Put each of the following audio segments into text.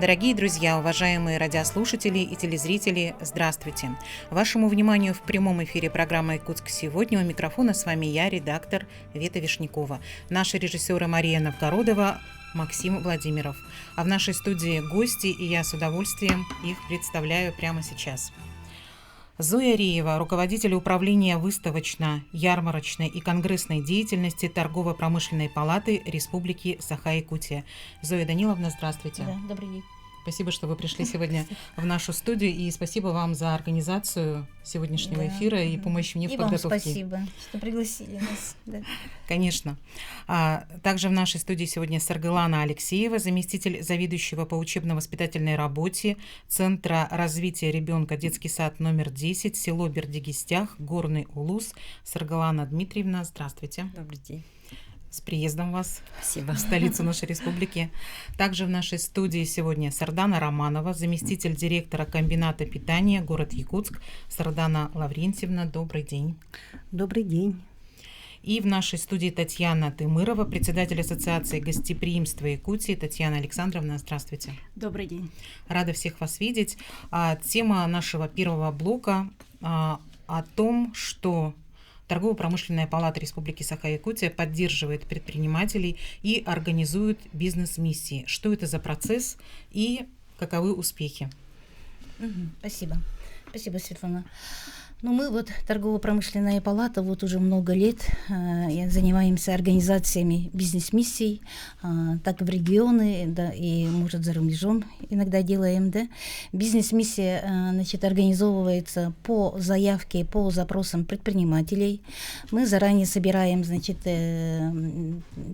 Дорогие друзья, уважаемые радиослушатели и телезрители, здравствуйте! Вашему вниманию в прямом эфире программы «Якутск сегодня». У микрофона с вами я, редактор Вета Вишнякова. Наши режиссеры Мария Новгородова, Максим Владимиров. А в нашей студии гости, и я с удовольствием их представляю прямо сейчас. Зоя Реева, руководитель управления выставочно-ярмарочной и конгрессной деятельности Торгово-промышленной палаты Республики Саха-Якутия. Зоя Даниловна, здравствуйте. Да, добрый день. Спасибо, что вы пришли сегодня в нашу студию, и спасибо вам за организацию сегодняшнего эфира и помощь мне в подготовке. Вам спасибо, что пригласили нас. Да. Конечно. Также в нашей студии сегодня Саргылана Алексеева, заместитель заведующего по учебно-воспитательной работе Центра развития ребенка, детский сад номер 10, село Бердигистях, Горный Улус. Саргылана Дмитриевна, здравствуйте. Добрый день. С приездом вас. Спасибо. В столицу нашей республики. Также в нашей студии сегодня Сардана Романова, заместитель директора комбината питания, город Якутск. Сардана Лаврентьевна, добрый день. Добрый день. И в нашей студии Татьяна Тымырова, председатель Ассоциации гостеприимства Якутии. Татьяна Александровна, здравствуйте. Добрый день. Рада всех вас видеть. Тема нашего первого блока о том, что Торгово-промышленная палата Республики Саха-Якутия поддерживает предпринимателей и организует бизнес-миссии. Что это за процесс и каковы успехи? Спасибо. Спасибо, Светлана. Мы торгово-промышленная палата, уже много лет занимаемся организациями бизнес-миссий, так в регионы, да, и, может, за рубежом иногда делаем, да. Бизнес-миссия, организовывается по заявке, по запросам предпринимателей. Мы заранее собираем,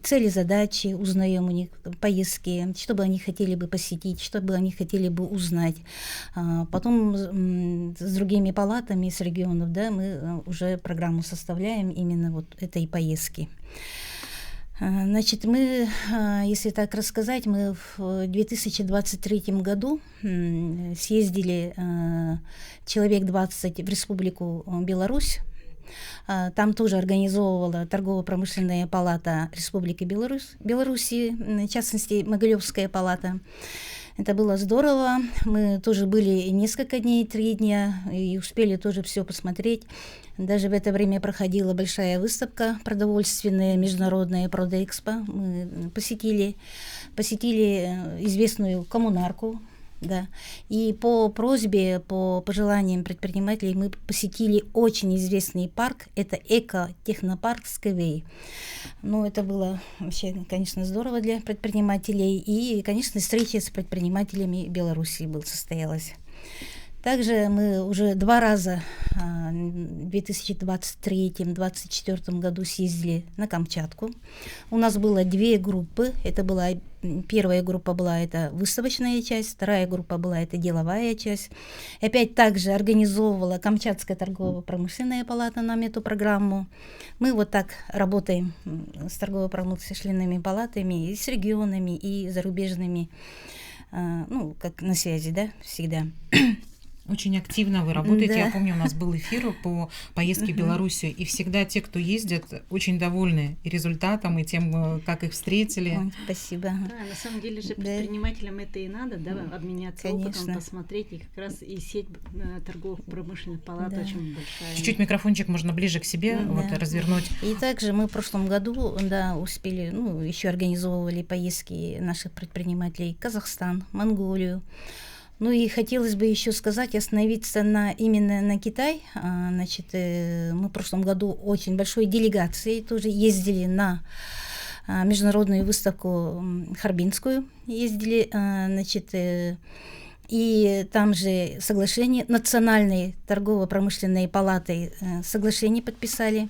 цели, задачи, узнаем у них поездки, что бы они хотели бы посетить, что бы они хотели бы узнать. Потом с другими палатами, с регионов, да, мы уже программу составляем именно этой поездки. Мы, если так рассказать, мы в 2023 году съездили человек 20 в Республику Беларусь. Там тоже организовывала Торгово-промышленная палата Республики Беларуси, в частности, Могилевская палата. Это было здорово. Мы тоже были несколько дней, 3 дня, и успели тоже все посмотреть. Даже в это время проходила большая выставка продовольственная, международная Продэкспо. Мы посетили известную коммунарку. Да. И по просьбе, по пожеланиям предпринимателей мы посетили очень известный парк. Это эко-технопарк Skyway. Это было вообще, конечно, здорово для предпринимателей. И, конечно, встреча с предпринимателями Беларуси состоялась. Также мы уже 2 раза в 2023-2024 году съездили на Камчатку. У нас было 2 группы. Первая группа была это выставочная часть, вторая группа была это деловая часть. Опять также организовывала Камчатская торгово-промышленная палата нам эту программу. Мы так работаем с торгово-промышленными палатами и с регионами, и зарубежными, как на связи, да, всегда. Очень активно вы работаете. Да. Я помню, у нас был эфир по поездке в Белоруссию, и всегда те, кто ездят, очень довольны и результатом, и тем, как их встретили. Спасибо. Да, на самом деле же предпринимателям это и надо, да, обменяться опытом, посмотреть, и как раз и сеть торгово-промышленных палат очень большая. Чуть-чуть микрофончик можно ближе к себе развернуть. И также мы в прошлом году, да, успели, еще организовывали поездки наших предпринимателей в Казахстан, Монголию. И хотелось бы еще сказать, остановиться именно на Китай. Мы в прошлом году очень большой делегацией тоже ездили на международную выставку Харбинскую. И там же соглашение Национальной торгово-промышленной палатой соглашение подписали.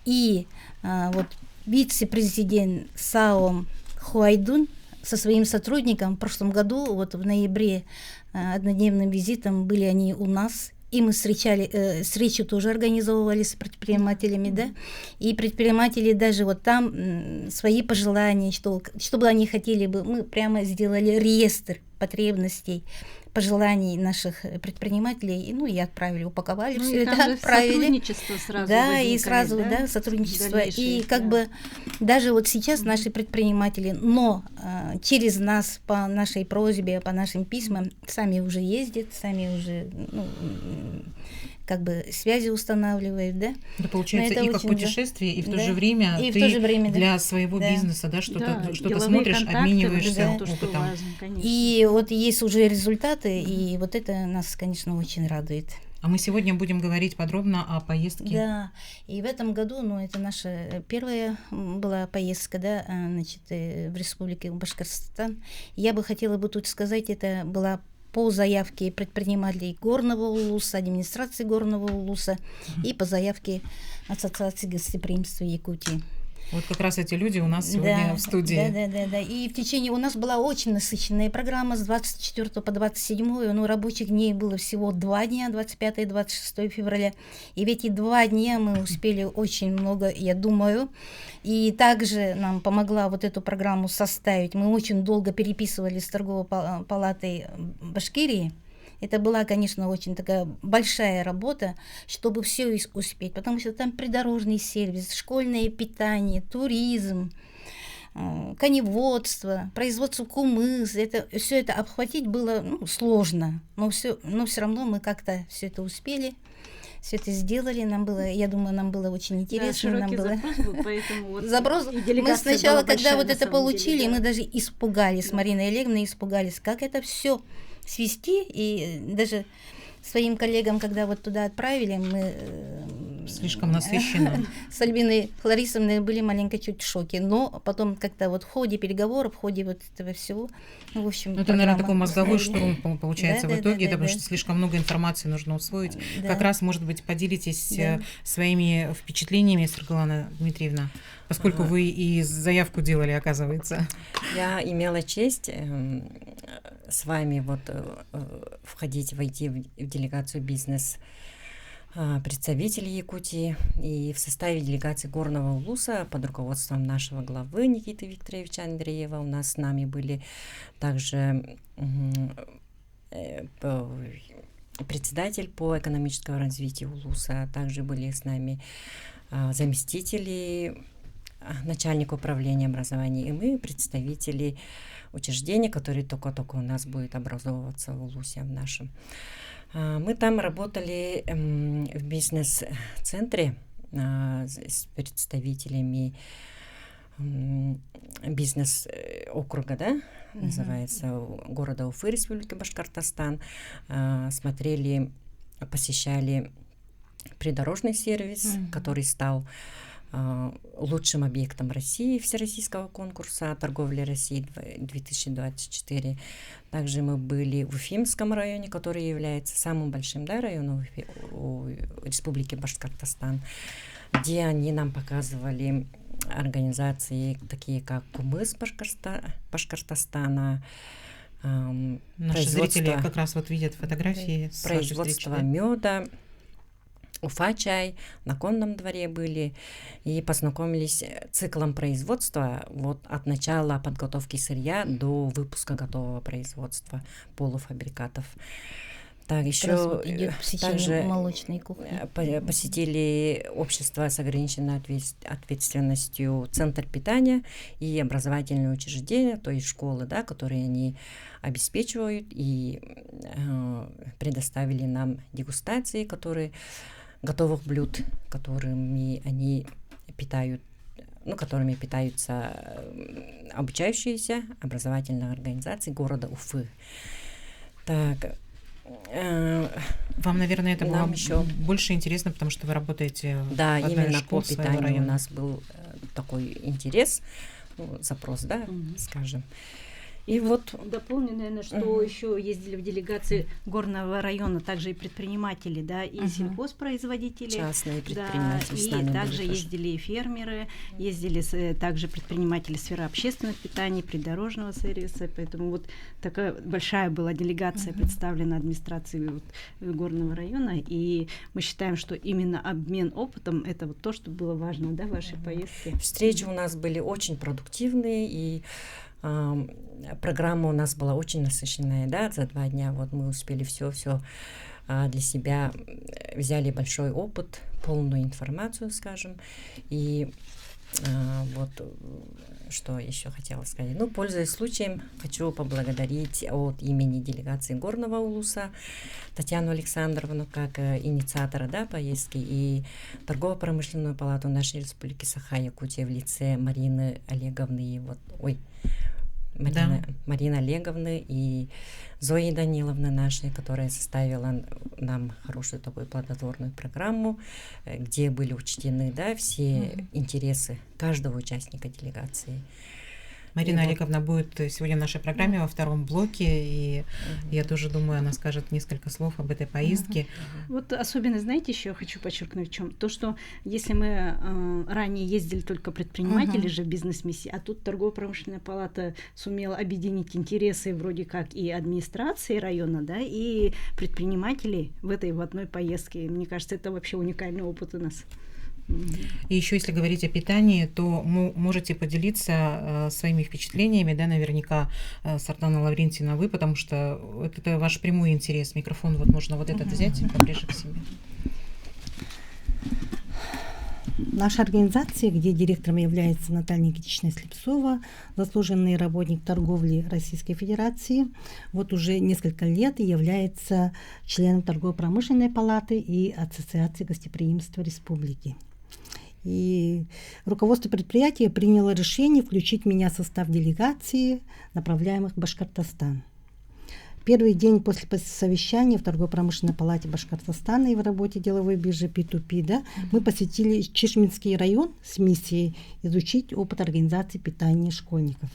И вице-президент САО Хуайдун со своим сотрудником в прошлом году, в ноябре, однодневным визитом были они у нас, и мы встречу тоже организовывали с предпринимателями, да, и предприниматели даже там свои пожелания, что бы они хотели бы, мы прямо сделали реестр потребностей, пожеланий наших предпринимателей, ну, и отправили, упаковали все это, там отправили. Сотрудничество сразу да, возникает, и сразу, да, сотрудничество. И как бы даже вот сейчас наши предприниматели, но через нас, по нашей просьбе, по нашим письмам, сами уже ездят, сами уже, ну, как бы связи устанавливают, да. Да, получается, и как путешествие, и в то же время и ты в то же время, для своего бизнеса, да, что-то смотришь, контакты, обмениваешься то, что опытом. важно, конечно. И вот есть уже результаты, и вот это нас, конечно, очень радует. А мы сегодня будем говорить подробно о поездке. Да, и в этом году, ну, это наша первая была поездка, да, значит, в Республике Башкортостан. Я бы хотела бы тут сказать, это была по заявке предпринимателей Горного Улуса, администрации Горного Улуса и по заявке Ассоциации гостеприимства Якутии. Вот как раз эти люди у нас сегодня в студии. Да. И в течение у нас была очень насыщенная программа с 24 по 27, ну, рабочих дней было всего 2 дня, 25 и 26 февраля. И в эти 2 дня мы успели очень много, я думаю. И также нам помогла вот эту программу составить. Мы очень долго переписывали с торговой палатой Башкирии. Это была, конечно, очень такая большая работа, чтобы все успеть, потому что там придорожный сервис, школьное питание, туризм, коневодство, производство кумыс. Все это обхватить было сложно, но все равно мы как-то все это успели. Все это сделали, я думаю, нам было очень интересно. Да, запрос был, поэтому запрос. Мы сначала, когда вот это получили, мы даже испугались, Марина Олеговна, испугались, как это все свести, и даже своим коллегам, когда вот туда отправили, мы слишком насыщенно. С Альбиной Хларисовной были маленько чуть в шоке, но потом как-то вот в ходе переговоров, в ходе вот этого всего, в общем... Это, наверное, такой мозговой штурм получается в итоге, потому что слишком много информации нужно усвоить. Как раз, может быть, поделитесь своими впечатлениями, Саргалана Дмитриевна, поскольку вы и заявку делали, оказывается. Я имела честь с вами войти в делегацию бизнес представителей Якутии, и в составе делегации Горного Улуса под руководством нашего главы Никиты Викторовича Андреева у нас с нами были также председатель по экономическому развитию Улуса, также были с нами заместители начальника управления образования, и мы представители учреждения, которые только-только у нас будет образовываться в Улусе в нашем. Мы там работали в бизнес-центре с представителями бизнес-округа, да, называется, города Уфы, Республики Башкортостан. Посещали придорожный сервис, который стал лучшим объектом России Всероссийского конкурса торговли России 2024. Также мы были в Уфимском районе, который является самым большим районом у Республики Башкортостан, где они нам показывали организации, такие как Кумыс Башкортостана, наши зрители как раз вот видят фотографии. Производство меда, Уфа-чай, на Конном дворе были и познакомились с циклом производства от начала подготовки сырья до выпуска готового производства полуфабрикатов. Так, еще также молочной кухни. Посетили общество с ограниченной ответственностью, центр питания и образовательные учреждения, то есть школы, да, которые они обеспечивают, и предоставили нам дегустации, готовых блюд, которыми питаются обучающиеся образовательные организации города Уфы. Так, вам, наверное, это было еще больше интересно, потому что вы работаете в одной из школ своего района. Именно по питанию у нас был такой интерес, запрос, да, скажем. И дополню, наверное, что еще ездили в делегации Горного района также и предприниматели, да, и сельхозпроизводители. Частные предприниматели. Да, и также ездили и фермеры, ездили также предприниматели сферы общественного питания, придорожного сервиса, поэтому такая большая была делегация представлена администрацией Горного района, и мы считаем, что именно обмен опытом — это то, что было важно, да, в вашей поездке. Встречи у нас были очень продуктивные, и Программа у нас была очень насыщенная, да, за 2 дня. Вот мы успели все для себя, взяли большой опыт, полную информацию, скажем. И вот что еще хотела сказать. Ну, пользуясь случаем, хочу поблагодарить от имени делегации Горного Улуса Татьяну Александровну как инициатора, да, поездки, и Торгово-промышленную палату нашей республики Саха-Якутия в лице Марины Олеговны, Марины Олеговны и Зои Даниловны нашей, которая составила нам хорошую такую плодотворную программу, где были учтены, да, все интересы каждого участника делегации. Марина Олеговна будет сегодня в нашей программе во втором блоке, и я тоже думаю, она скажет несколько слов об этой поездке. Вот особенно, знаете, еще хочу подчеркнуть в чем? То, что если мы ранее ездили только предприниматели же в бизнес-миссии, а тут торгово-промышленная палата сумела объединить интересы вроде как и администрации района, да, и предпринимателей в одной поездке. Мне кажется, это вообще уникальный опыт у нас. И еще, если говорить о питании, то можете поделиться своими впечатлениями, да, наверняка, Сардана Лаврентьевна, вы, потому что это ваш прямой интерес. Микрофон вот можно вот этот взять поближе к себе. Наша организация, где директором является Наталья Никитична Слепцова, заслуженный работник торговли Российской Федерации, вот уже несколько лет является членом торгово-промышленной палаты и Ассоциации гостеприимства республики. И руководство предприятия приняло решение включить меня в состав делегации, направляемых в Башкортостан. Первый день после совещания в торгово-промышленной палате Башкортостана и в работе деловой биржи P2P, да, мы посетили Чишминский район с миссией изучить опыт организации питания школьников.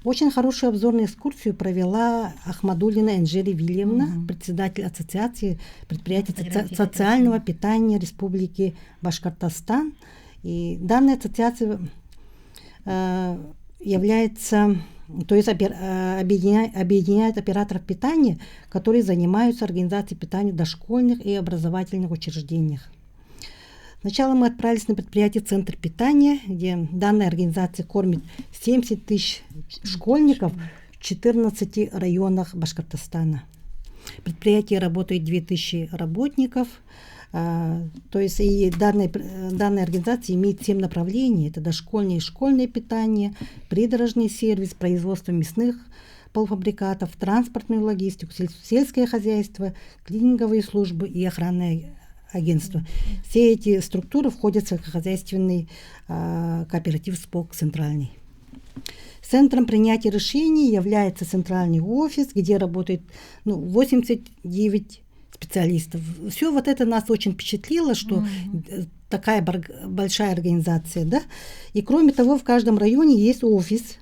Очень хорошую обзорную экскурсию провела Ахмадуллина Энджели Вильямовна, председатель Ассоциации предприятий социального питания Республики Башкортостан. И данная ассоциация объединяет операторов питания, которые занимаются организацией питания в дошкольных и образовательных учреждениях. Сначала мы отправились на предприятие «Центр питания», где данная организация кормит 70 тысяч школьников в 14 районах Башкортостана. Предприятие работает 2000 работников, то есть и данная организация имеет 7 направлений. Это дошкольное и школьное питание, придорожный сервис, производство мясных полуфабрикатов, транспортную логистику, сельское хозяйство, клининговые службы и охранное агентство. Все эти структуры входят в сельскохозяйственный кооператив СПОК центральный. Центром принятия решений является центральный офис, где работает 89 специалистов. Все вот это нас очень впечатлило, что такая большая организация, да. И кроме того, в каждом районе есть офис.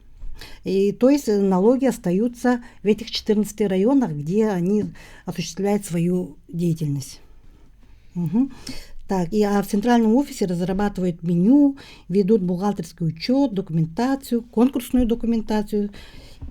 И, то есть налоги остаются в этих 14 районах, где они осуществляют свою деятельность. Так, а в центральном офисе разрабатывают меню, ведут бухгалтерский учет, документацию, конкурсную документацию.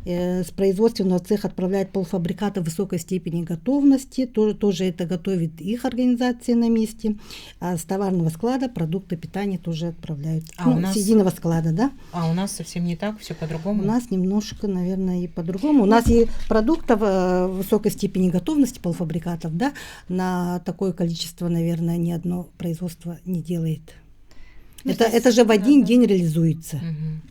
С производственного цеха отправляют полуфабрикаты высокой степени готовности, тоже это готовит их организация на месте. А с товарного склада продукты питания тоже отправляют. С единого склада, да? А у нас совсем не так, все по-другому? У нас немножко, наверное, и по-другому. У нас и продуктов высокой степени готовности, полуфабрикатов, да, на такое количество, наверное, ни одно производство не делает. Это же в один день реализуется,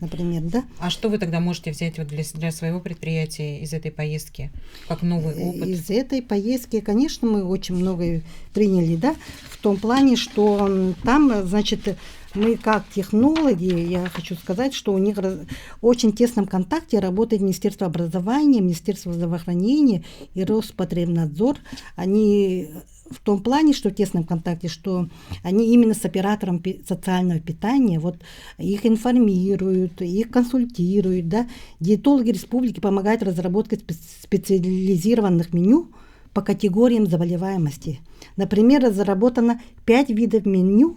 например, да? А что вы тогда можете взять вот для своего предприятия из этой поездки, как новый опыт? Из этой поездки, конечно, мы очень многое приняли, да, в том плане, что там, значит, мы как технологи, я хочу сказать, что у них в очень тесном контакте работает Министерство образования, Министерство здравоохранения и Роспотребнадзор. Они в том плане, что в тесном контакте, что они именно с оператором социального питания, вот их информируют, их консультируют, да. Диетологи республики помогают разработке специализированных меню по категориям заболеваемости. Например, разработано 5 видов меню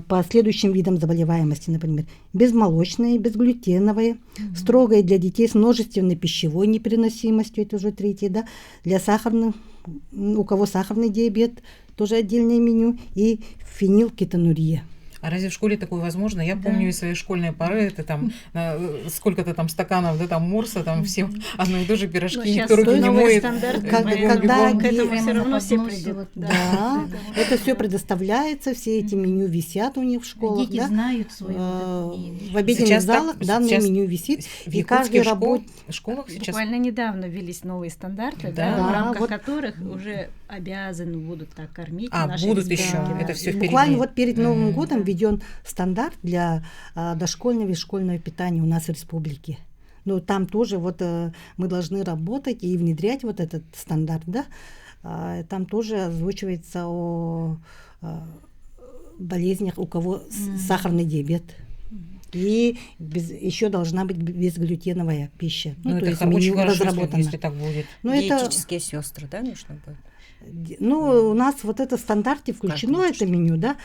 по следующим видам заболеваемости, например, безмолочное, безглютеновое, строгое для детей с множественной пищевой непереносимостью, это уже 3, да, для сахарных, у кого сахарный диабет, тоже отдельное меню, и фенилкетонурия. А разве в школе такое возможно? Я помню из своей школьной поры, это там сколько-то там стаканов, да, там морса, там все одно и то же пирожки, никто руки не моет. Когда к этому все равно все придут. Да, это все предоставляется, все эти меню висят у них в школах. Дети знают свое. В обеденных залах данное меню висит. И каждый школах сейчас буквально недавно ввелись новые стандарты, Да. в рамках которых уже обязаны будут так кормить. будут еще, это все впереди. Буквально вот перед Новым годом введен стандарт для дошкольного и школьного питания у нас в республике. Но там тоже вот мы должны работать и внедрять вот этот стандарт, да. Там тоже озвучивается о болезнях, у кого сахарный диабет. И еще должна быть безглютеновая пища. Ну, то это есть меню очень хорошо, разработано. если так будет. Диетические сестры, да, нужно будет? У нас вот это в стандарте включено, это меню, да.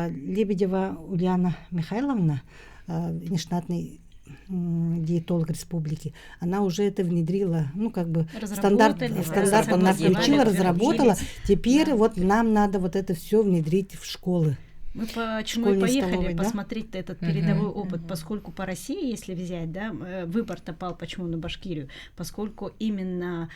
Лебедева Ульяна Михайловна, внештатный диетолог республики, она уже это внедрила, стандарт она включила, разработала. Теперь вот нам надо вот это все внедрить в школы. Мы почему и поехали столовой, посмотреть этот передовой опыт, поскольку по России, если взять, да, выбор-то пал почему на Башкирию, поскольку именно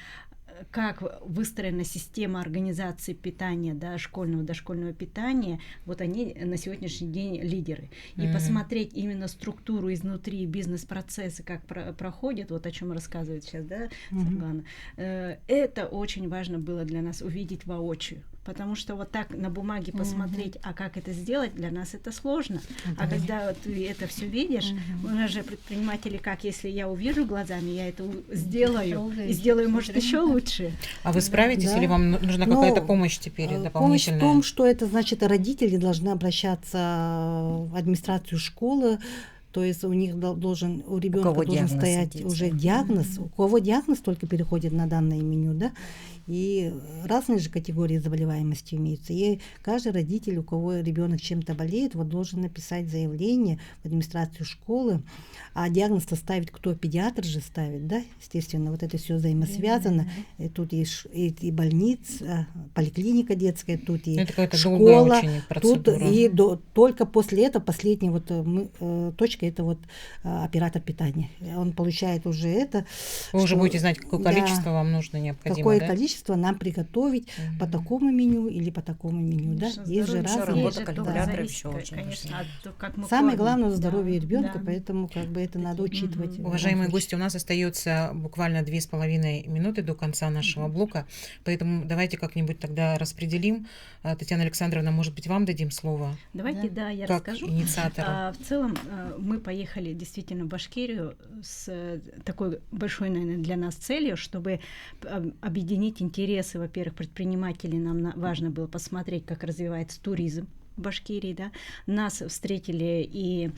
как выстроена система организации питания, да, школьного, дошкольного питания, вот они на сегодняшний день лидеры. И посмотреть именно структуру изнутри, бизнес-процессы, как проходят, вот о чем рассказывает сейчас, да, Светлана, это очень важно было для нас увидеть воочию. Потому что вот так на бумаге посмотреть, а как это сделать, для нас это сложно. А когда ты это все видишь, у нас же предприниматели, как если я увижу глазами, я это сделаю, и сделаю, может, еще лучше. А вы справитесь или вам нужна какая-то помощь теперь дополнительная? Помощь в том, что это значит, родители должны обращаться в администрацию школы. То есть у ребенка должен стоять уже диагноз. У кого диагноз только переходит на данное меню, да? И разные же категории заболеваемости имеются. И каждый родитель, у кого ребенок чем-то болеет, вот должен написать заявление в администрацию школы. А диагноз ставит кто? Педиатр же ставит, да? Естественно, вот это все взаимосвязано. И тут есть и больница, поликлиника детская, тут и школа. Тут и только после этого последняя точка это вот оператор питания. Он получает уже это. Вы уже будете знать, какое количество вам нужно, необходимо. Какое количество нам приготовить по такому меню или по такому меню, да? Есть же разные. Конечно, самое главное здоровье ребенка, поэтому это надо учитывать. Уважаемые гости, у нас остается буквально 2,5 минуты до конца нашего блока, поэтому давайте как-нибудь тогда распределим. Татьяна Александровна, может быть, вам дадим слово? Давайте, я как расскажу. Инициатора. В целом мы поехали действительно в Башкирию с такой большой, наверное, для нас целью, чтобы объединить интересы, во-первых, предпринимателей. Нам важно было посмотреть, как развивается туризм в Башкирии, да. Нас встретили и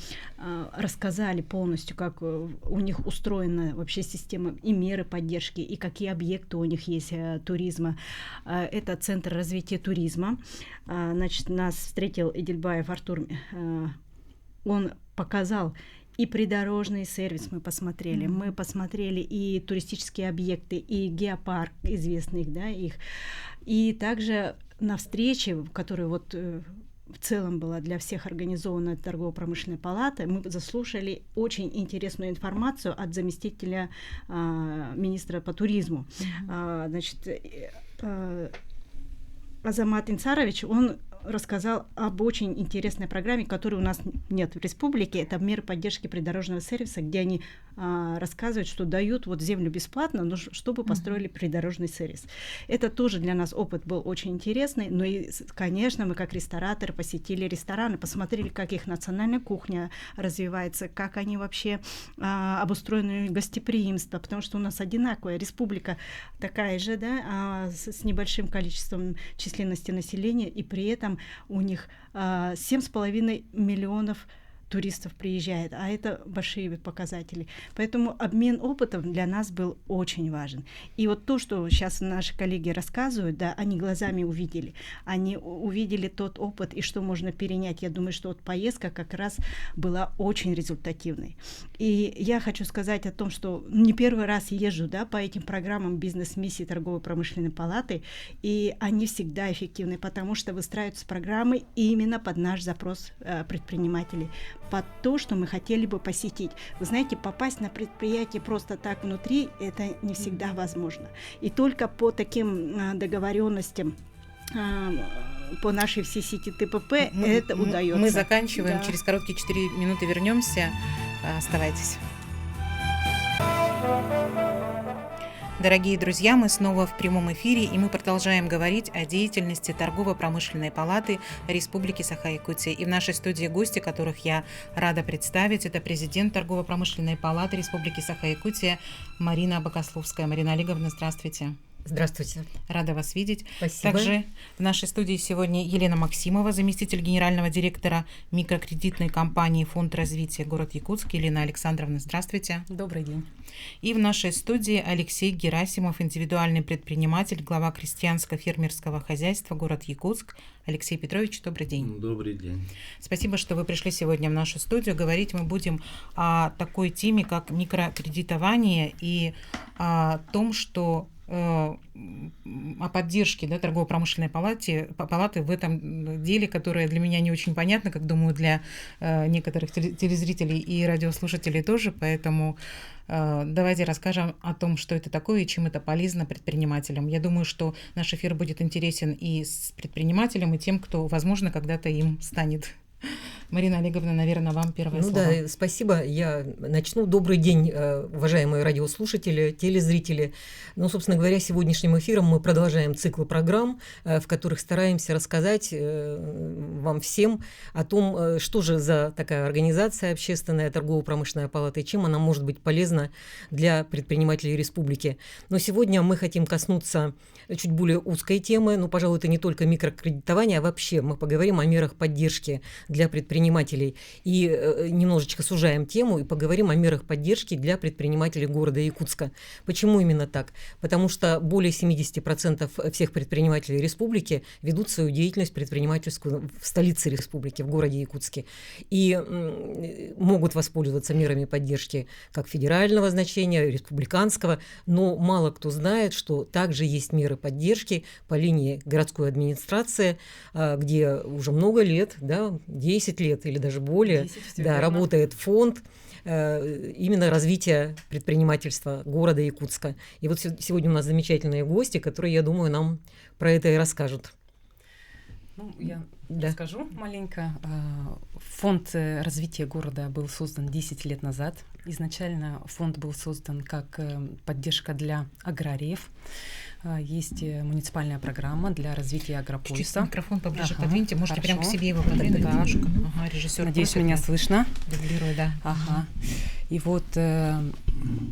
рассказали полностью, как у них устроена вообще система и меры поддержки, и какие объекты у них есть туризма. Это Центр развития туризма. Значит, нас встретил Эдельбаев Артур. Он показал и придорожный сервис мы посмотрели. Мы посмотрели и туристические объекты, и геопарк известных, да, их. И также на встрече, которая в целом была для всех организована торгово-промышленной палатой, мы заслушали очень интересную информацию от заместителя министра по туризму. Азамат Инсарович, он рассказал об очень интересной программе, которой у нас нет в республике. Это меры поддержки придорожного сервиса, где они рассказывают, что дают землю бесплатно, но чтобы построили придорожный сервис. Это тоже для нас опыт был очень интересный. Но и, конечно, мы как рестораторы посетили рестораны, посмотрели, как их национальная кухня развивается, как они вообще обустроены гостеприимство, потому что у нас одинаковая республика такая же, да, с небольшим количеством численности населения, и при этом у них 7,5 миллионов туристов приезжает, а это большие показатели. Поэтому обмен опытом для нас был очень важен. И вот то, что сейчас наши коллеги рассказывают, да, они глазами увидели. Они увидели тот опыт и что можно перенять. Я думаю, что вот поездка как раз была очень результативной. И я хочу сказать о том, что не первый раз езжу, да, по этим программам бизнес-миссии торгово-промышленной палаты, и они всегда эффективны, потому что выстраиваются программы именно под наш запрос предпринимателей, под то, что мы хотели бы посетить. Вы знаете, попасть на предприятие просто так внутри, это не всегда возможно. И только по таким договоренностям, по нашей всей сети ТПП это удается. Мы заканчиваем, да. Через короткие 4 минуты вернемся. Оставайтесь. Дорогие друзья, мы снова в прямом эфире, и мы продолжаем говорить о деятельности Торгово-промышленной палаты Республики Саха-Якутия. И в нашей студии гости, которых я рада представить, это президент Торгово-промышленной палаты Республики Саха-Якутия Марина Богословская. Марина Олеговна, здравствуйте. Здравствуйте. Рада вас видеть. Спасибо. Также в нашей студии сегодня Елена Максимова, заместитель генерального директора микрокредитной компании «Фонд развития город Якутск». Елена Александровна, здравствуйте. Добрый день. И в нашей студии Алексей Герасимов, индивидуальный предприниматель, глава крестьянско-фермерского хозяйства город Якутск. Алексей Петрович, добрый день. Добрый день. Спасибо, что вы пришли сегодня в нашу студию. Говорить мы будем о такой теме, как микрокредитование, и о том, что о поддержке, да, торгово-промышленной палаты в этом деле, которое для меня не очень понятно, как, думаю, для некоторых телезрителей и радиослушателей тоже, поэтому давайте расскажем о том, что это такое и чем это полезно предпринимателям. Я думаю, что наш эфир будет интересен и с предпринимателем, и тем, кто, возможно, когда-то им станет. Марина Олеговна, наверное, вам первое слово. Да, спасибо. Я начну. Добрый день, уважаемые радиослушатели, телезрители. Собственно говоря, сегодняшним эфиром мы продолжаем цикл программ, в которых стараемся рассказать вам всем о том, что же за такая организация общественная, торгово-промышленная палата, и чем она может быть полезна для предпринимателей республики. Но сегодня мы хотим коснуться чуть более узкой темы, пожалуй, это не только микрокредитование, а вообще мы поговорим о мерах поддержки для предпринимателей. И немножечко сужаем тему и поговорим о мерах поддержки для предпринимателей города Якутска. Почему именно так? Потому что более 70% всех предпринимателей республики ведут свою деятельность предпринимательскую в столице республики, в городе Якутске. И могут воспользоваться мерами поддержки как федерального значения, республиканского, но мало кто знает, что также есть меры поддержки по линии городской администрации, где уже много лет, 10 лет или даже более, работает фонд именно развития предпринимательства города Якутска. И вот сегодня у нас замечательные гости, которые, я думаю, нам про это и расскажут. Я расскажу маленько. Фонд развития города был создан 10 лет назад. Изначально фонд был создан как поддержка для аграриев. Есть муниципальная программа для развития агрополиса. Чуть-чуть микрофон поближе подвиньте, можете хорошо. Прямо к себе его подвинуть. Режиссер. Надеюсь, меня слышно. Дублирую, да. И вот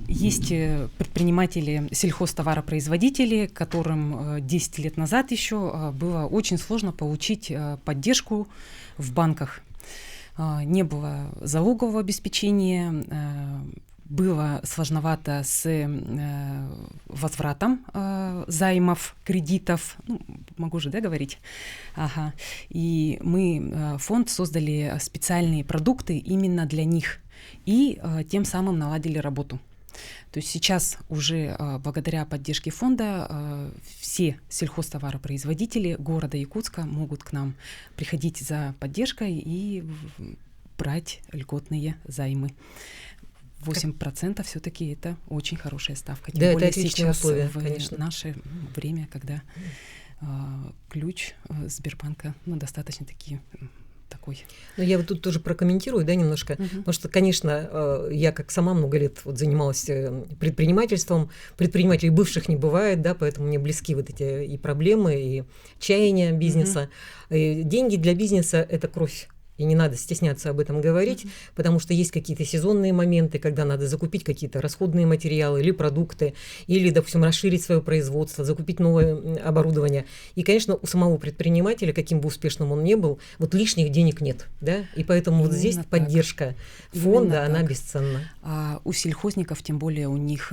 есть предприниматели, сельхозтоваропроизводители, которым 10 лет назад еще было очень сложно получить поддержку в банках. Не было залогового обеспечения, было сложновато с возвратом займов, кредитов. Могу же, говорить? И мы, фонд, создали специальные продукты именно для них и тем самым наладили работу. То есть сейчас уже благодаря поддержке фонда все сельхозтоваропроизводители города Якутска могут к нам приходить за поддержкой и брать льготные займы. 8% все-таки это очень хорошая ставка. Тем более сейчас условия, в наше время, когда ключ Сбербанка достаточно такой. Я вот тут тоже прокомментирую, немножко, потому что, конечно, я как сама много лет занималась предпринимательством, предпринимателей бывших не бывает, поэтому мне близки вот эти и проблемы, и чаяния бизнеса. И деньги для бизнеса – это кровь и не надо стесняться об этом говорить, потому что есть какие-то сезонные моменты, когда надо закупить какие-то расходные материалы или продукты, или, допустим, расширить свое производство, закупить новое оборудование. И, конечно, у самого предпринимателя, каким бы успешным он ни был, вот лишних денег нет, да, и поэтому вот здесь так. поддержка фонда, она так. бесценна. У сельхозников, тем более, у них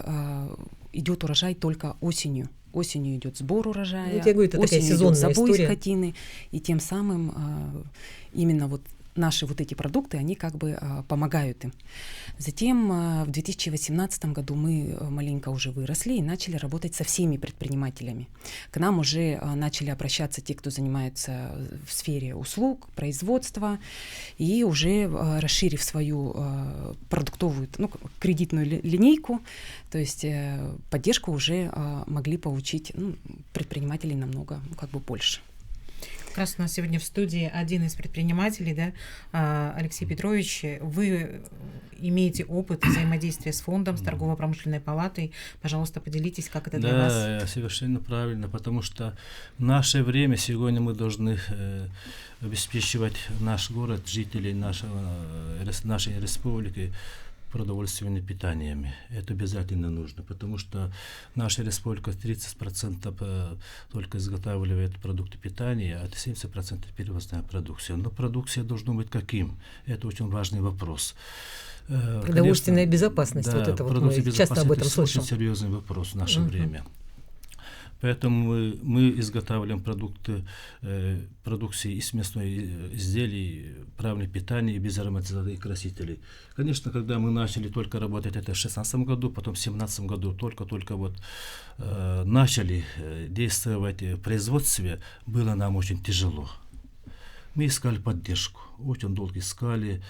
идет урожай только осенью. Осенью идет сбор урожая, Вот я говорю, это такая осенью идет сезонная забой история. скотины, и тем самым именно вот наши вот эти продукты, они как бы помогают им. Затем в 2018 году мы маленько уже выросли и начали работать со всеми предпринимателями. К нам уже начали обращаться те, кто занимается в сфере услуг, производства, и уже расширив свою продуктовую, кредитную линейку, то есть поддержку уже могли получить предприниматели намного больше. Как раз у нас сегодня в студии один из предпринимателей, да, Алексей Петрович. Вы имеете опыт взаимодействия с фондом, с торгово-промышленной палатой. Пожалуйста, поделитесь, как это для вас. Да, совершенно правильно, потому что в наше время сегодня мы должны обеспечивать наш город, жителей нашей республики продовольственными питаниями. Это обязательно нужно, потому что наша республика 30% только изготавливает продукты питания, а 70% перевозная продукция. Но продукция должна быть каким? Это очень важный вопрос. Продовольственная безопасность, да, вот это вот мы часто об этом слышим. Это очень серьезный вопрос в наше время. Поэтому мы изготавливаем продукции из мясных изделий, правильного питания и без ароматизаторов и красителей. Конечно, когда мы начали только работать, это в 2016 году, потом в 2017 году только вот начали действовать в производстве, было нам очень тяжело. Мы искали поддержку, очень долго искали.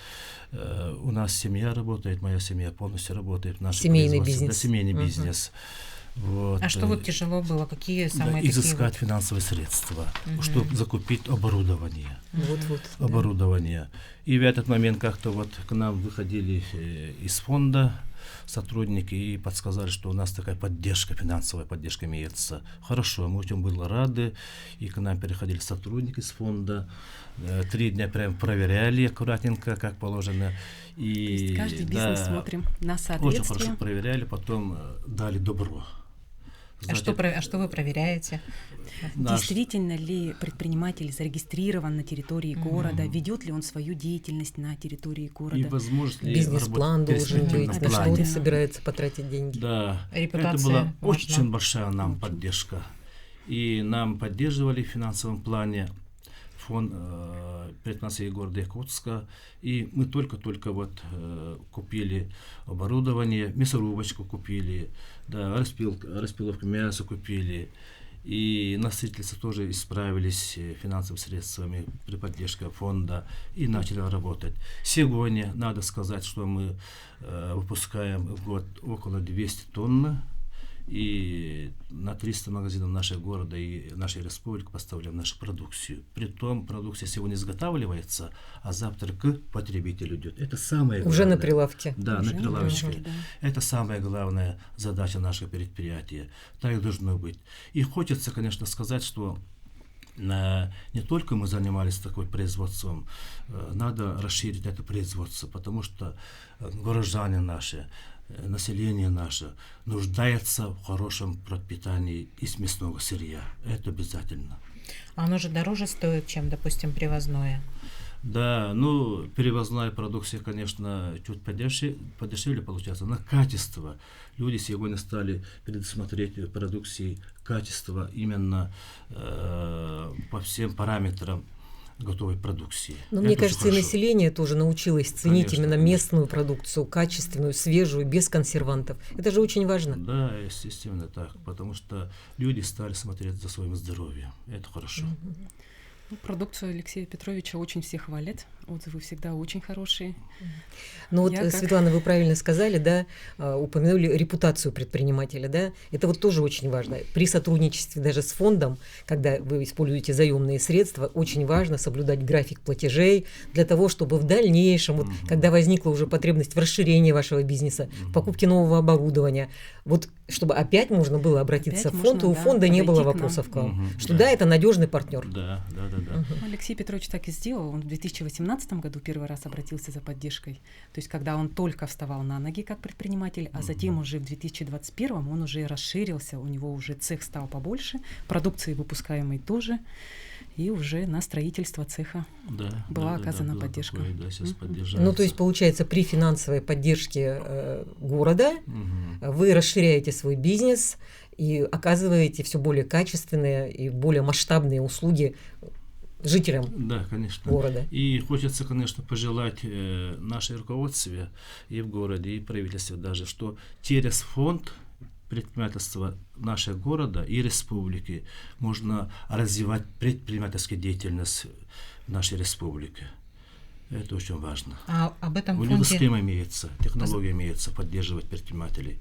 У нас семья работает, моя семья полностью работает. Семейный бизнес. Да, семейный бизнес. Вот. А что вот тяжело было? Какие самые такие изыскать финансовые средства, чтобы закупить оборудование. Оборудование. И в этот момент как-то вот к нам выходили из фонда сотрудники и подсказали, что у нас такая поддержка, финансовая поддержка имеется. Хорошо, мы очень были рады, и к нам переходили сотрудники из фонда. 3 дня прям проверяли аккуратненько, как положено. И каждый бизнес смотрим на соответствие. Очень хорошо проверяли, потом дали добро. Знаете, а что вы проверяете? Действительно ли предприниматель зарегистрирован на территории города, ведет ли он свою деятельность на территории города? И возможно ли бизнес-план должен быть, на что он собирается потратить деньги. Да, репутация это была важна. очень большая нам поддержка. И нам поддерживали в финансовом плане фонд предпринимателей города Якутска. И мы только вот купили оборудование, мясорубочку купили, да, распиловку мяса купили. И на строительство тоже исправились финансовыми средствами при поддержке фонда и начали работать. Сегодня надо сказать, что мы выпускаем в год около 200 тонн. И на 300 магазинов нашего города и нашей республики поставляем нашу продукцию. Притом продукция сегодня изготавливается, а завтра к потребителю идет. Это самое главное. Уже на прилавке. Да, уже на прилавке. Да. Это самая главная задача нашего предприятия. Так и должно быть. И хочется, конечно, сказать, что не только мы занимались такой производством, надо расширить это производство, потому что горожане наши, население наше нуждается в хорошем пропитании из мясного сырья. Это обязательно. А оно же дороже стоит, чем, допустим, привозное? Да, перевозная продукция, конечно, чуть подешевле получается. На качество. Люди сегодня стали предусмотреть продукции качества именно по всем параметрам готовой продукции. Но мне кажется, и население тоже научилось ценить именно местную продукцию, качественную, свежую, без консервантов. Это же очень важно. Да, естественно так, потому что люди стали смотреть за своим здоровьем. Это хорошо. Продукцию Алексея Петровича очень все хвалят, отзывы всегда очень хорошие. Светлана, вы правильно сказали, да, упомянули репутацию предпринимателя, да, это вот тоже очень важно. При сотрудничестве даже с фондом, когда вы используете заемные средства, очень важно соблюдать график платежей для того, чтобы в дальнейшем, когда возникла уже потребность в расширении вашего бизнеса, в покупке нового оборудования, вот чтобы опять можно было обратиться Опять в фонд, и можно, у да, фонда не было подойти к нам. вопросов к вам. Мгм, Что да. да, это надежный партнер. Да. Алексей Петрович так и сделал. Он в 2018 году первый раз обратился за поддержкой. То есть когда он только вставал на ноги как предприниматель, а затем уже в 2021 он уже расширился, у него уже цех стал побольше, продукции выпускаемой тоже, и уже на строительство цеха Да, была да, оказана было поддержка. такое, да, сейчас Мгм. поддерживается. Ну, то есть, получается, при финансовой поддержке города Мгм. вы расширяете свой бизнес и оказываете все более качественные и более масштабные услуги жителям Да, конечно. города. И хочется, конечно, пожелать нашей руководстве и в городе, и правительстве даже, что через фонд предпринимательства нашего города и республики можно развивать предпринимательскую деятельность в нашей республике. Это очень важно. А об этом У него фонде, схема имеется, технология имеется поддерживать предпринимателей.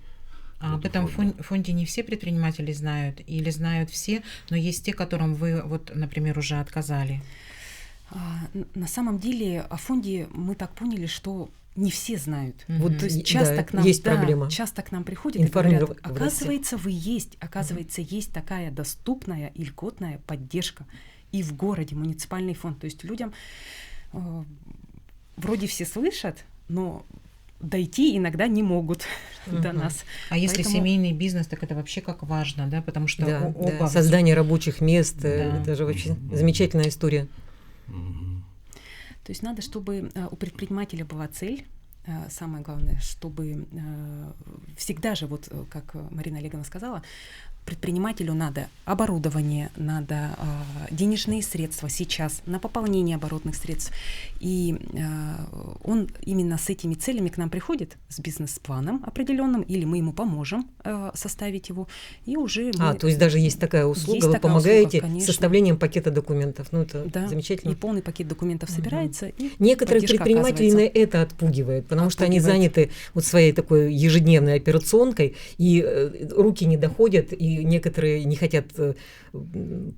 об этом фонде не все предприниматели знают или знают все, но есть те, которым вы, вот, например, уже отказали. На самом деле о фонде мы так поняли, что не все знают. Мгм. Вот, то есть Да, часто к нам, есть проблема. часто к нам приходят и говорят, Информировать. оказывается, оказывается, есть такая доступная и льготная поддержка и в городе, муниципальный фонд. То есть людям вроде все слышат, но дойти иногда не могут до Мгм. нас. А если Поэтому- семейный бизнес, так это вообще как важно, да, потому что Да, оба... да. Создание рабочих мест, Да. это же вообще замечательная история. Мгм. То есть надо, чтобы у предпринимателя была цель, самое главное, чтобы всегда же, вот как Марина Олеговна сказала, предпринимателю надо оборудование, надо денежные средства сейчас на пополнение оборотных средств. И он именно с этими целями к нам приходит, с бизнес-планом определенным, или мы ему поможем составить его, и уже мы... То есть даже есть такая услуга, Есть вы такая помогаете услуга, конечно. с составлением пакета документов. Ну, это Да, замечательно. и полный пакет документов собирается. И Некоторых поддержка предпринимателей оказывается. это отпугивает, потому что они Отпугивает. заняты вот своей такой ежедневной операционкой, и руки не доходят, и некоторые не хотят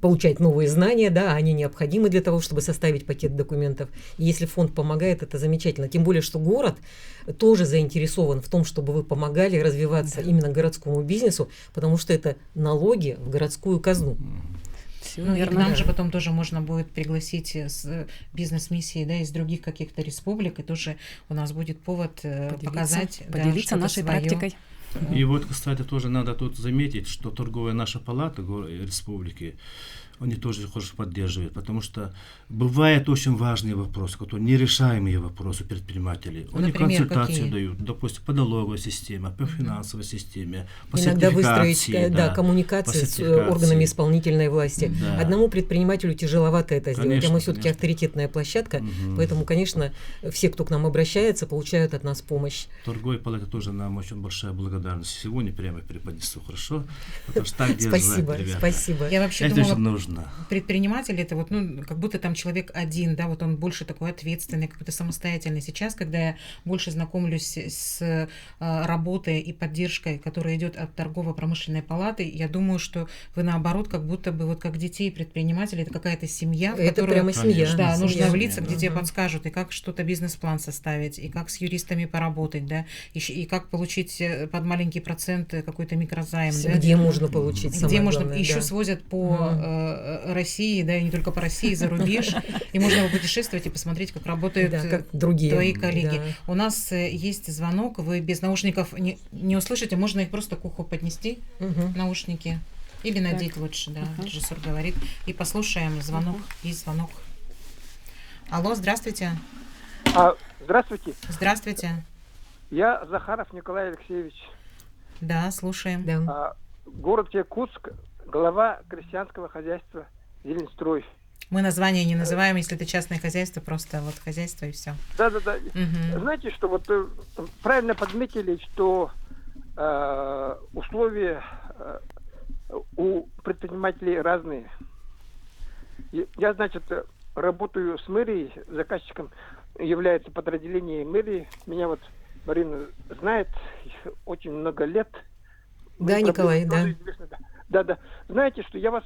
получать новые знания, да, они необходимы для того, чтобы составить пакет документов. И если фонд помогает, это замечательно. Тем более, что город тоже заинтересован в том, чтобы вы помогали развиваться именно городскому бизнесу, потому что это налоги в городскую казну. Всё Ну, и к верно. нам же потом тоже можно будет пригласить с бизнес-миссией, да, из других каких-то республик, и тоже у нас будет повод показать, да, поделиться что-то нашей своё. практикой. И вот, кстати, тоже надо тут заметить, что торговая наша палата республики, они тоже хочет поддерживать, потому что бывают очень важные вопросы, которые нерешаемые вопросы предпринимателей. Они Например, консультацию какие? дают, допустим, по налоговой системе, по финансовой системе, по Иногда выстроить сертификации, коммуникации по с сертификации. органами исполнительной власти. Да. Одному предпринимателю тяжеловато это сделать, Конечно, а мы все-таки конечно. авторитетная площадка, Мгм. поэтому, конечно, все, кто к нам обращается, получают от нас помощь. Торговой палате тоже нам очень большая благодарность. Сегодня прямо преподнесу, хорошо? Потому что так держать, Спасибо, ребята. спасибо. Я вообще Это думала, очень нужно. предприниматель это вот, ну, как будто там человек один, да, вот он больше такой ответственный, какой-то самостоятельный. Сейчас, когда я больше знакомлюсь с работой и поддержкой, которая идет от торгово-промышленной палаты, я думаю, что вы наоборот, как будто бы вот как детей предпринимателей, это какая-то семья, в Это которую, прямо семья. да, Семья. нужно влиться, где тебе Мгм. подскажут, и как что-то бизнес-план составить, и как с юристами поработать, да, и как получить под маленький процент какой-то микрозайм, да. Где можно получить Где самое можно, главное, еще да. свозят по России, да, и не только по России, за рубеж, и можно путешествовать и посмотреть, как работают Да, как другие. твои коллеги. Да. У нас есть звонок, вы без наушников не услышите, можно их просто к уху поднести, Мгм. наушники, или надеть лучше, да, режиссер говорит, и послушаем звонок, и звонок. Алло, здравствуйте. Здравствуйте, Здравствуйте. я Захаров Николай Алексеевич, Да, слушаем. Да. город Якутск, глава крестьянского хозяйства «Зеленстрой». Мы название не называем, если это частное хозяйство, просто вот хозяйство и все. Да-да-да. Знаете, что вот правильно подметили, что условия у предпринимателей разные. Я, значит, работаю с мэрией, заказчиком является подразделение мэрии. Меня вот Марина знает очень много лет. Да, Мои Николай, проблемы да. тоже известны, да. Да. Знаете, что я вас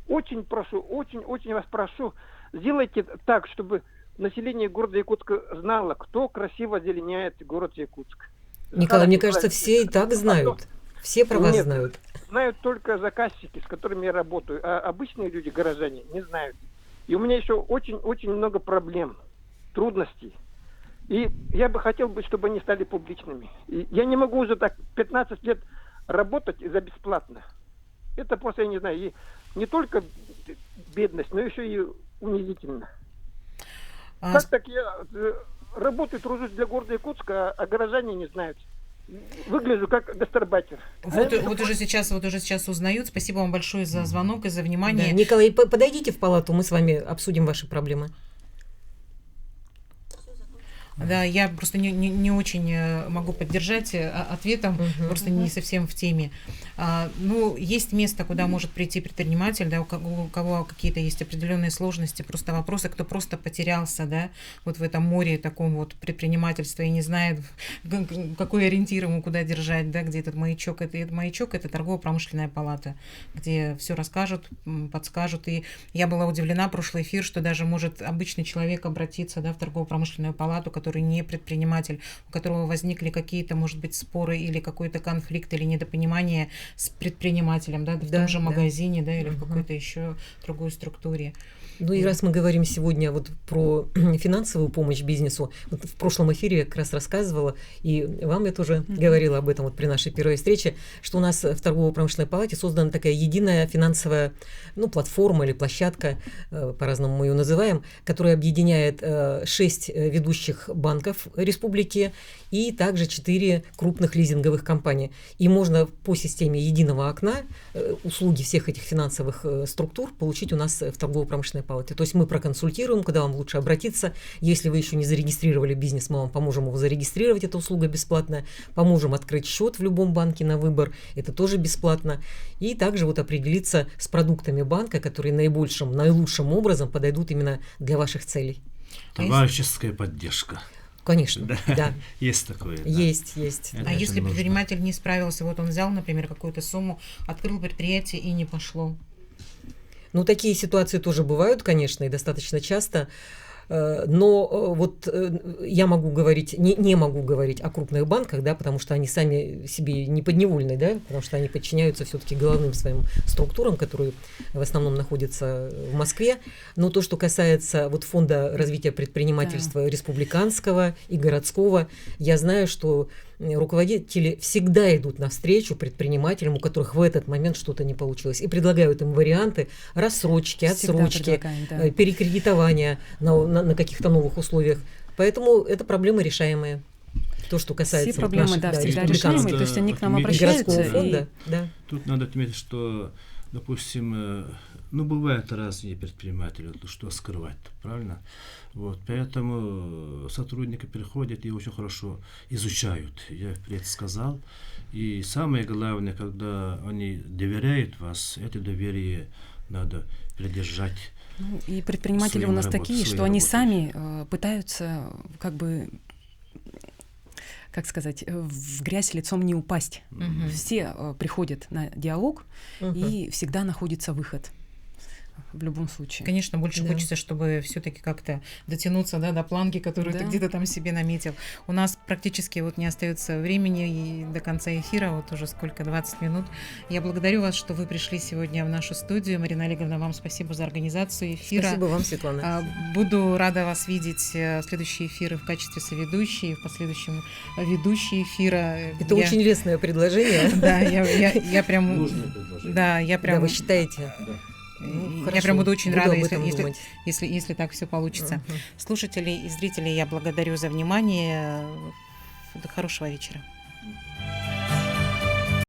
очень прошу, очень вас прошу, сделайте так, чтобы население города Якутска знало, кто красиво озеленяет город Якутск. Николай, мне кажется, все и так знают. Все про вас Нет, знают. знают только заказчики, с которыми я работаю, а обычные люди, горожане, не знают. И у меня еще очень-очень много проблем, трудностей. И я бы хотел, чтобы они стали публичными. И я не могу уже так 15 лет работать за бесплатно. Это просто, я не знаю, и не только бедность, но еще и унизительно. Как так я работаю, тружусь для города Якутска, а горожане не знают? Выгляжу как гастарбайтер. Вот уже сейчас узнают. Спасибо вам большое за звонок и за внимание. Да. Николай, подойдите в палату, мы с вами обсудим ваши проблемы. Да, я просто не очень могу поддержать ответом, просто не совсем в теме. Ну, есть место, куда может прийти предприниматель, да, у кого какие-то есть определенные сложности, просто вопросы, кто просто потерялся, да, вот в этом море таком вот предпринимательства и не знает, какой ориентир ему куда держать, да, где этот маячок. Этот маячок — это торгово-промышленная палата, где все расскажут, подскажут. И я была удивлена, прошлый эфир, что даже может обычный человек обратиться, да, в торгово-промышленную палату, который не предприниматель, у которого возникли какие-то, может быть, споры или какой-то конфликт или недопонимание с предпринимателем, да, в том же магазине, да, или в какой-то еще другой структуре. Ну и раз мы говорим сегодня вот про финансовую помощь бизнесу, вот в прошлом эфире я как раз рассказывала, и вам я тоже говорила об этом вот при нашей первой встрече, что у нас в торгово-промышленной палате создана такая единая финансовая, ну, платформа или площадка, по-разному мы ее называем, которая объединяет 6 ведущих банков республики и также 4 крупных лизинговых компании. И можно по системе единого окна услуги всех этих финансовых структур получить у нас в торгово-промышленной палате. То есть мы проконсультируем, куда вам лучше обратиться. Если вы еще не зарегистрировали бизнес, мы вам поможем его зарегистрировать, это услуга бесплатная. Поможем открыть счет в любом банке на выбор, это тоже бесплатно. И также вот определиться с продуктами банка, которые наилучшим образом подойдут именно для ваших целей. Товарищеская поддержка. Конечно, да. Есть такое. Да. Есть. А если предприниматель не справился, вот он взял, например, какую-то сумму, открыл предприятие и не пошло? Ну, такие ситуации тоже бывают, конечно, и достаточно часто. Но вот я могу говорить, не могу говорить о крупных банках, да, потому что они сами себе не подневольны, да, потому что они подчиняются все-таки головным своим структурам, которые в основном находятся в Москве. Но то, что касается вот фонда развития предпринимательства республиканского и городского, я знаю, что руководители всегда идут навстречу предпринимателям, у которых в этот момент что-то не получилось, и предлагают им варианты рассрочки, отсрочки, перекредитования на каких-то новых условиях. Поэтому это проблемы решаемые. То, что касается все проблемы, наших, всегда решаемые, то есть они к нам обращаются. Фонда, Тут надо отметить, что, допустим, бывают разные предприниматели, что скрывать, правильно? Вот, поэтому сотрудники приходят и очень хорошо изучают, я впредь сказал. И самое главное, когда они доверяют вас, это доверие надо придержать. И предприниматели у нас такие, что они сами пытаются в грязь лицом не упасть. Все приходят на диалог, и всегда находится выход. В любом случае. Конечно, больше хочется, чтобы все-таки как-то дотянуться, да, до планки, которую ты где-то там себе наметил. У нас практически вот не остается времени и до конца эфира, вот уже сколько, 20 минут. Я благодарю вас, что вы пришли сегодня в нашу студию. Марина Олеговна, вам спасибо за организацию эфира. Спасибо вам, Светлана. Буду рада вас видеть в следующие эфиры в качестве соведущей, в последующем ведущей эфира. Это очень лестное предложение. Да, я прям... Нужное предложение. Да, я прям... Да, вы считаете? Я прям буду очень рада, если так все получится. Слушателей и зрителей я благодарю за внимание. До хорошего вечера.